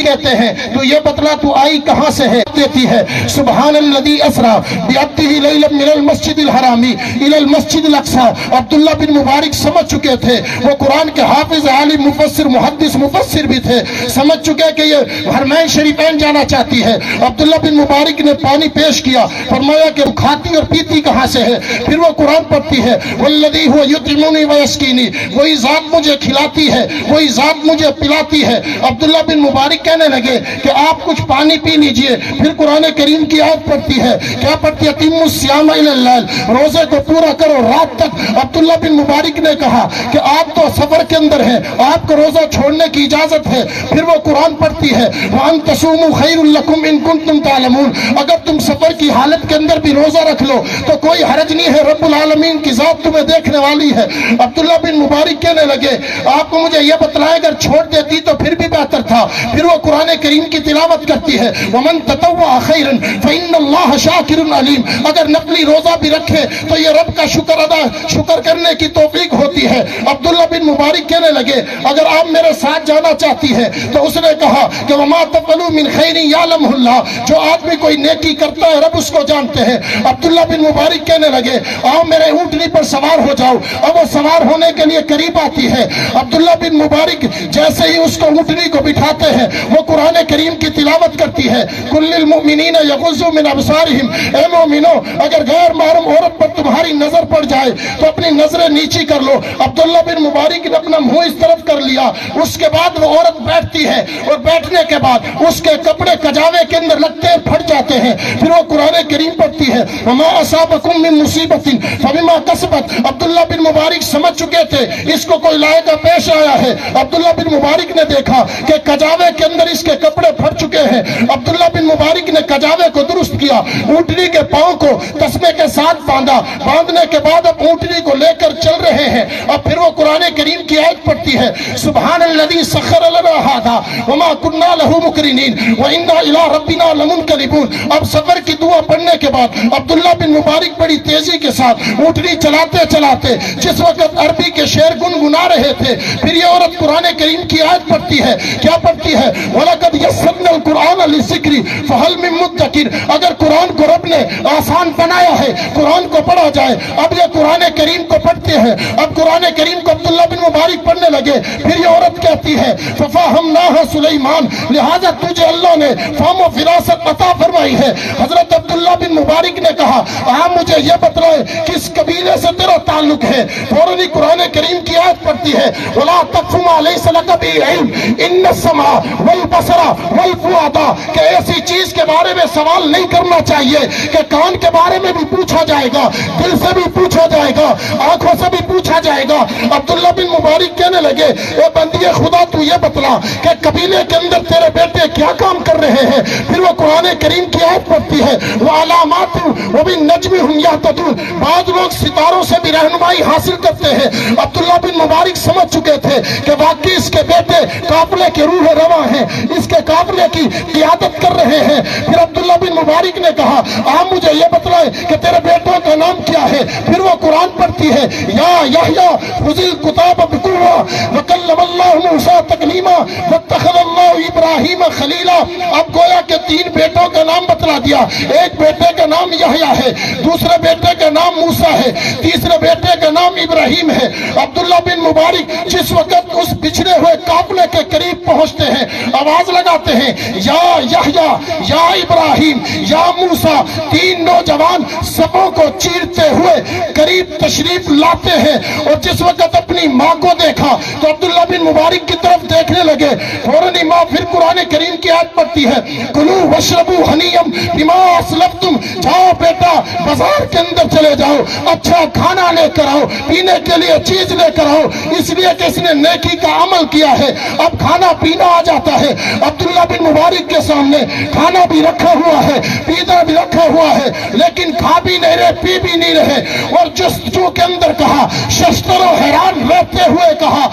मुबारक कहते हैं तो ये बतला तू आई कहां से है? देती है सुबहानल्लज़ी असरा बिअब्दिही लैलन मिनल मस्जिदिल हरामी इलल मस्जिदिल अक्सा। अब्दुल्ला बिन मुबारक समझ चुके थे, वो कुरान के हाफिज, आलिम, मुफस्सिर, मुहद्दिस, मुफस्सिर भी थे, समझ चुके कि ये हरमैन शरीफैन जाना चाहती है। अब्दुल्ला बिन मुबारक ने पानी पेश किया, फरमाया कि खाती और पीती कहां से है? फिर वो कुरान पढ़ती है वल्लज़ी हुवा युतिमुनी व यस्कीनी, वही जात मुझे खिलाती है, वही जात मुझे पिलाती है। अब्दुल्ला बिन मुबारक कहने लगे कि आप कुछ पानी पी लीजिए। फिर कुरान करीम की आयत पढ़ती है, क्या पढ़ती है? तिम्मुस्सियाम इलल लैल, रोजे को पूरा करो रात तक। अब्दुल्ला बिन मुबारक ने कहा कि आप तो सफर के अंदर हैं, आपको रोजा छोड़ने की इजाजत है। फिर वो कुरान पढ़ती है व अन तसूमू खैरुल लकुम इन कुंतुम तालमून, अगर तुम सफर की हालत के अंदर भी रोजा रख लो तो कोई हरज नहीं है, रब्बुल आलमीन की जात तुम्हें देखने वाली है। अब्दुल्ला बिन मुबारक कहने लगे आपको मुझे यह बतलाया अगर छोड़ देती तो फिर भी बेहतर था। फिर वो कुरान करीम की तिलावत करती है वमन ततव्वा खैरन फइन्नल्लाह शाकिरुन अलीम, अगर नकली रोजा भी रखे तो ये रब का शुक्र करने की तौफीक होती है। अब्दुल्ला बिन मुबारक कहने लगे अगर आप मेरे साथ जाना चाहती है तो उसने कहा कि वमा तफअलू मिन खैरिन यालमुल्लाह, जो आदमी कोई नेकी करता है रब उसको जानते हैं। अब्दुल्ला बिन मुबारक कहने लगे आओ मेरे ऊंटनी पर सवार हो जाओ। अब वो सवार होने के लिए करीब आती है। अब्दुल्ला बिन मुबारक जैसे ही उसको ऊंटनी को बिठाते हैं वो कुरान करीम की तिलावत करती है कुल्लिल मुमिनीना यगुज़्ज़ू मिन अबसारिहिम, ए मोमिनो अगर गैर महरम औरत पर तुम्हारी नजर पड़ जाए तो अपनी नजरें नीची कर लो। अब्दुल्ला बिन मुबारक ने अपना मुंह इस तरफ कर लिया, उसके बाद वो औरत बैठती है और बैठने के बाद उसके कपड़े कजावे के अंदर लगते हैं, फट जाते हैं। फिर वो कुरान करीम पढ़ती है वमा असाबकुम मिन मुसीबतिन फबिमा कसबत। अब्दुल्ला बिन मुबारक समझ चुके थे इसको कोई लायका पेश आया है। अब्दुल्ला बिन मुबारक ने देखा कि कजावे के अंदर इसके कपड़े फट चुके हैं। अब्दुल्ला बिन मुबारक ने कजावे को दुरुस्त किया, ऊंटनी के पांव को तस्मे के साथ बांधा, बांधने के बाद अब ऊंटनी को लेकर चल रहे हैं। अब फिर वो कुरान करीम की आयत पढ़ती है सुब्हानल्लज़ी सख्खर लना हादा वमा कुन्ना लहू मुकरिनीन व इन्ना इला रब्बिना लमुनकलिबून। अब सफर की दुआ पढ़ने के बाद अब्दुल्ला बिन मुबारक बड़ी तेजी के साथ ऊंटनी चलाते चलाते जिस वक्त अरबी के शेर गुनगुना रहे थे, फिर ये औरत कुरान करीम की आयत पढ़ती है, क्या पढ़ती है वलक़द यस्सरनल कुरान लिज़िक्रि फहल मिन मुद्दकिर। अगर कुरान को रब ने आसान बनाया है कुरान को पढ़ा जाए। अब ये कुरान करीम को पढ़ते हैं, अब कुरान करीम को अब्दुल्ला बिन मुबारक पढ़ने लगे। फिर ये औरत कहती है फफ़हमनाहा सुलैमान, लिहाजा तुझे अल्लाह ने फाम व फिरासत अता फरमाई है। हजरत अब्दुल्ला बिन मुबारक ने कहा आप मुझे यह बतलाए किस कबीले से तेरा ताल्लुक है। फौरन ही कुरान करीम की आयत पढ़ती है वला तक़फ़ु मा लैसा लका बिही इल्म इन्नस्समा वल बसरा वल फुआदा, कि ऐसी चीज के बारे में सवाल नहीं करना चाहिए कि कान के बारे में भी पूछा जाएगा, दिल से भी पूछा जाएगा, आंखों से भी पूछा जाएगा। अब्दुल्ला बिन मुबारक कहने लगे ए बंदिए खुदा तू ये बतला कि कबीले के अंदर तेरे बेटे क्या काम कर रहे हैं। फिर वो कुरान करीम की आयत पढ़ती है वो अलामात वो भी नज्म हम यातदून, बाद लोग सितारों से भी रहनुमाई हासिल करते हैं। अब्दुल्ला बिन मुबारक समझ चुके थे कि वाकई इसके बेटे काफिले के रूह रवा हैं, इसके काफिले की क़ियादत कर रहे हैं। फिर अब्दुल्ला बिन मुबारक ने कहा आप मुझे ये बतलाए कि तेरे बेटों का नाम क्या है। फिर वो कुरान पढ़ती है या यहया खुज़िल कुताब बिकुव्वा व कल्लमल्लाहु मूसा तकलीमा वत्तखज़ल्लाहु इब्राहीम खलीला। अब गोया के तीन बेटों का नाम बतला दिया, एक बेटे का नाम यहया है, दूसरे बेटे का नाम मूसा है, तीसरे बेटे का नाम इब्राहीम है। अब्दुल्ला बिन मुबारक जिस वक्त उस बिछड़े हुए काफिले के करीब पहुंचते हैं आवाज लगाते हैं या यहया या इब्राहीम या मूसा। तीन नौजवान सबों को चीरते हुए करीब तशरीफ लाते हैं और जिस वक्त अपनी माँ को देखा तो अब्दुल्ला बिन मुबारक की तरफ देखने लगे। फौरन ही माँ फिर कुरान करीम की आयत पढ़ती है कुलू वशरबू हनीयम बिमा असलफ्तुम, जाओ बेटा बाजार के अंदर चले जाओ, अच्छा खाना लेकर आओ, पीने के लिए चीज लेकर आओ, इसलिए कि इसने नेकी का अमल किया है। अब खाना पीना आ जाता है। अब्दुल्ला बिन मुबारक के सामने खाना भी रखा हुआ है, पीना भी रखा हुआ है, लेकिन खा भी नहीं रहे, पी भी नहीं रहे। और जस्तजू के अंदर कहा शस्त्रों हैरान रहते हुए कहा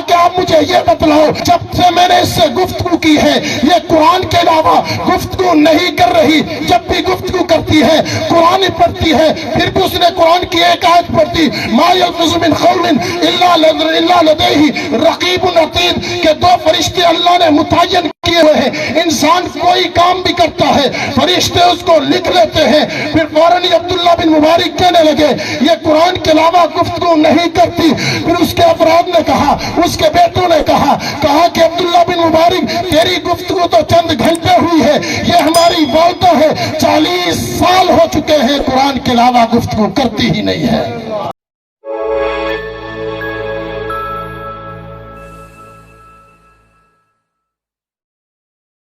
कि आप मुझे ये बतलाओ जब से मैंने इससे गुफ्तगू की है ये कुरान के अलावा गुफ्तगू नहीं कर रही, जब भी गुफ्तगू करती है कुरान पढ़ती है। फिर भी उसने कुरान की एक आयत पढ़ती मा यल्फज़ु मिन क़ौलिन इल्ला लदैहि रक़ीबुन अतीद, के दो फरिश्ते अल्लाह ने मुतय्यन किए ہوئے ہیں، انسان کوئی کام بھی کرتا ہے فرشتے اس کو لکھ لیتے ہیں۔ پھر فوراً ہی عبداللہ بن مبارک کہنے لگے یہ قرآن کے علاوہ گفتگو نہیں کرتی۔ پھر اس کے افراد نے کہا، اس کے بیٹوں نے کہا کہ عبداللہ بن مبارک تیری گفتگو تو چند گھنٹے ہوئی ہے، یہ ہماری والدہ ہے 40 سال ہو چکے ہیں قرآن کے علاوہ گفتگو کرتی ہی نہیں ہے۔